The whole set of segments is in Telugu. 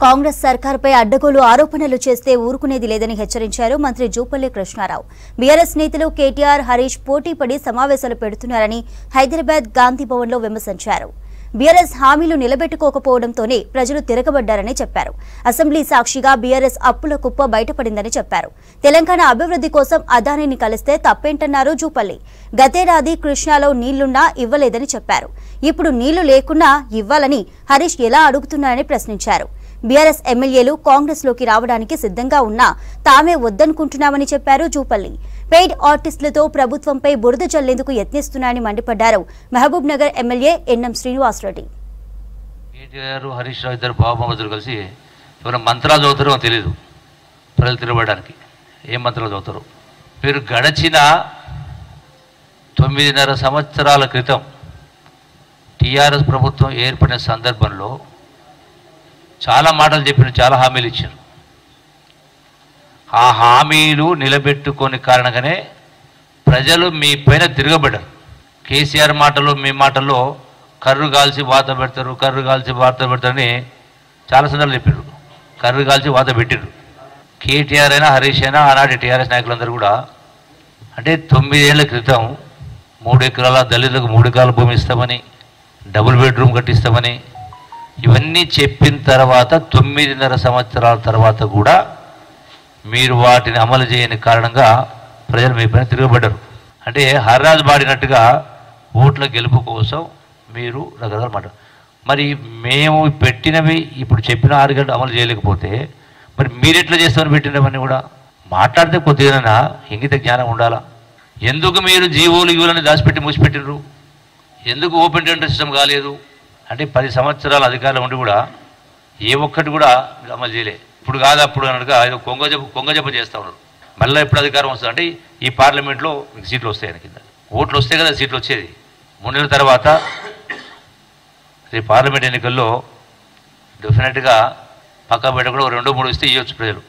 కాంగ్రెస్ సర్కారుపై అడ్డగోలు ఆరోపణలు చేస్తే ఊరుకునేది లేదని హెచ్చరించారు మంత్రి జూపల్లి కృష్ణారావు. బీఆర్ఎస్ నేతలు కేటీఆర్, హరీష్ పోటీపడి సమావేశాలు పెడుతున్నారని హైదరాబాద్ గాంధీ భవన్లో విమర్శించారు. బీఆర్ఎస్ హామీలు నిలబెట్టుకోకపోవడంతోనే ప్రజలు తిరగబడ్డారని చెప్పారు. అసెంబ్లీ సాక్షిగా బీఆర్ఎస్ అప్పుల కుప్ప బయటపడిందని చెప్పారు. తెలంగాణ అభివృద్ధి కోసం అదానిని కలిస్తే తప్పేంటన్నారు జూపల్లి. గతేడాది కృష్ణాలో నీళ్లున్నా ఇవ్వలేదని చెప్పారు. ఇప్పుడు నీళ్లు లేకున్నా ఇవ్వాలని హరీష్ ఎలా అడుగుతున్నారని ప్రశ్నించారు. బీఆర్ఎస్ ఎమ్మెల్యేలు కాంగ్రెస్ లోకి రావడానికి సిద్ధంగా ఉన్నా తామే వద్దనుకుంటున్నామని చెప్పారు జూపల్లి. పెయిడ్ ఆర్టిస్టులతో ప్రభుత్వంపై బురద జల్లేందుకు యత్నిస్తున్నారని మండిపడ్డారు మహబూబ్ నగర్ ఎమ్మెల్యే ఎన్ఎం శ్రీనివాసరెడ్డి. కేటీఆర్, హరీష్ రావు ఇద్దరు బాబుమరుదులు కలిసి ఎవరైనా మంత్రాలు చదువుతారో తెలియదు. ప్రజలు తిరగబడడానికి ఏం మంత్రాలు చదువుతారు? మీరు గడిచిన 9.5 సంవత్సరాల క్రితం టీఆర్ఎస్ ప్రభుత్వం ఏర్పడిన సందర్భంలో చాలా మాటలు చెప్పిన, చాలా హామీలు ఇచ్చారు. ఆ హామీలు నిలబెట్టుకొని కారణంగానే ప్రజలు మీ పైన తిరగబడ్డారు. కేసీఆర్ మాటలు, మీ మాటల్లో కర్రు కాల్చి వాత పెడతారు, కర్రు కాల్చి వాత పెడతారని చాలా సందర్భాలు చెప్పారు. కర్రు కాల్చి వాత పెట్టారు. కేటీఆర్ అయినా, హరీష్ అయినా, ఆనాటి టీఆర్ఎస్ నాయకులందరూ కూడా అంటే 9 ఏళ్ల క్రితం 3 ఎకరాల దళితులకు 3 ఎకరాల భూమి ఇస్తామని, డబుల్ బెడ్రూమ్ కట్టిస్తామని ఇవన్నీ చెప్పిన తర్వాత 9.5 సంవత్సరాల తర్వాత కూడా మీరు వాటిని అమలు చేయని కారణంగా ప్రజలు మీ పైన తిరగబడ్డారు. అంటే హర్రాజు బాడినట్టుగా ఓట్ల గెలుపు కోసం మీరు రకరకాల మాట. మరి మేము పెట్టినవి ఇప్పుడు చెప్పిన 6 గంటలు అమలు చేయలేకపోతే మరి మీరెట్లా చేస్తామని పెట్టినవన్నీ కూడా మాట్లాడితే కొద్దిగా ఇంగిత జ్ఞానం ఉండాలా? ఎందుకు మీరు జీవోలు యువులని దాచిపెట్టి మూసిపెట్టినరు? ఎందుకు ఓపెన్ టెండర్ సిస్టమ్ కాలేదు? అంటే 10 సంవత్సరాల అధికారులు ఉండి కూడా ఏ ఒక్కటి కూడా అమలు చేయలే. ఇప్పుడు కాదు అప్పుడు అనగా ఏదో కొంగజప చేస్తూ ఉన్నారు. మళ్ళీ ఎప్పుడు అధికారం వస్తుంది అంటే ఈ పార్లమెంట్లో మీకు సీట్లు వస్తాయని, కింద ఓట్లు వస్తే కదా సీట్లు వచ్చేది. 3 నెలల తర్వాత రేపు పార్లమెంట్ ఎన్నికల్లో డెఫినెట్గా పక్క బయట కూడా 2-3 ఇస్తే ఇవ్వచ్చు ప్రజలు.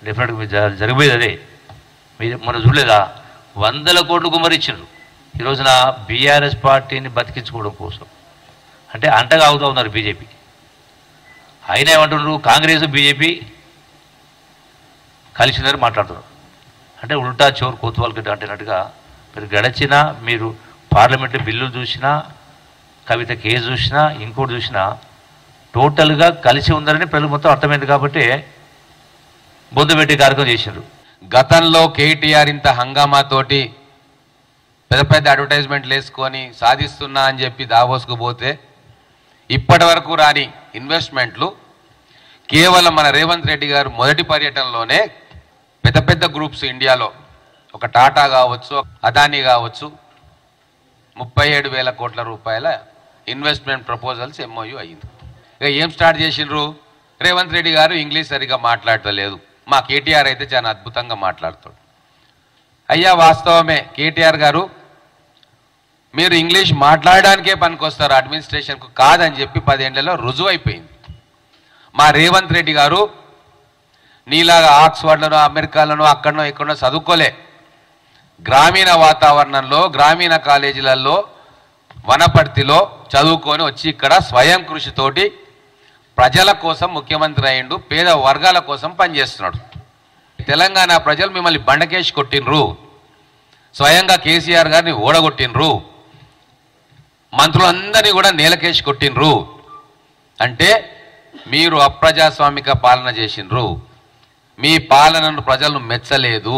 డెఫినెట్గా మీరు జరిగేది అదే. మీరు మనం చూడలేదా? 100 కోట్లు గుమ్మరిచ్చారు ఈ రోజున బీఆర్ఎస్ పార్టీని బతికించుకోవడం కోసం. అంటే అంటగా అవుతూ ఉన్నారు బీజేపీ. అయినా ఏమంటున్నారు? కాంగ్రెస్ బీజేపీ కలిసిందని మాట్లాడుతున్నారు. అంటే ఉల్టా చోరు కోతువాళ్ళకి అంటున్నట్టుగా మీరు గడిచిన మీరు పార్లమెంట్లో బిల్లులు చూసినా, కవిత కేసు చూసినా, ఇంకోటి చూసినా టోటల్గా కలిసి ఉందని ప్రజలు మొత్తం అర్థమైంది. కాబట్టి బొందు పెట్టి కార్యక్రమం చేశారు. గతంలో కేటీఆర్ ఇంత హంగామాతోటి పెద్ద పెద్ద అడ్వర్టైజ్మెంట్లు వేసుకొని సాధిస్తున్నా అని చెప్పి దావోస్కు పోతే ఇప్పటి వరకు రాని ఇన్వెస్ట్మెంట్లు కేవలం మన రేవంత్ రెడ్డి గారు మొదటి పర్యటనలోనే పెద్ద పెద్ద గ్రూప్స్ ఇండియాలో, ఒక టాటా కావచ్చు, అదానీ కావచ్చు, 37,000 కోట్ల రూపాయల ఇన్వెస్ట్మెంట్ ప్రపోజల్స్ ఎంఓయూ అయ్యింది. ఇక ఏం స్టార్ట్ చేసిండ్రు? రేవంత్ రెడ్డి గారు ఇంగ్లీష్ సరిగా మాట్లాడలేదు, మా కేటీఆర్ అయితే చాలా అద్భుతంగా మాట్లాడతాడు. అయ్యా వాస్తవమే, కేటీఆర్ గారు మీరు ఇంగ్లీష్ మాట్లాడడానికే పనికొస్తారు, అడ్మినిస్ట్రేషన్కు కాదని చెప్పి 10 ఏళ్లలో రుజువు అయిపోయింది. మా రేవంత్ రెడ్డి గారు నీలాగా ఆక్స్ఫర్డ్లోనో, అమెరికాలోనో, అక్కడనో ఇక్కడనో చదువుకోలే. గ్రామీణ వాతావరణంలో, గ్రామీణ కాలేజీలలో, వనపర్తిలో చదువుకొని వచ్చి ఇక్కడ స్వయం కృషితోటి ప్రజల కోసం ముఖ్యమంత్రి అయ్యిండు, పేద వర్గాల కోసం పనిచేస్తున్నాడు. తెలంగాణ ప్రజలు మిమ్మల్ని బండకేసి కొట్టినరు, స్వయంగా కేసీఆర్ గారిని ఓడగొట్టినరు, మంత్రులందరినీ కూడా నేలకేసి కొట్టినరు. అంటే మీరు అప్రజాస్వామిక పాలన చేసినరు, మీ పాలనను ప్రజలను మెచ్చలేదు.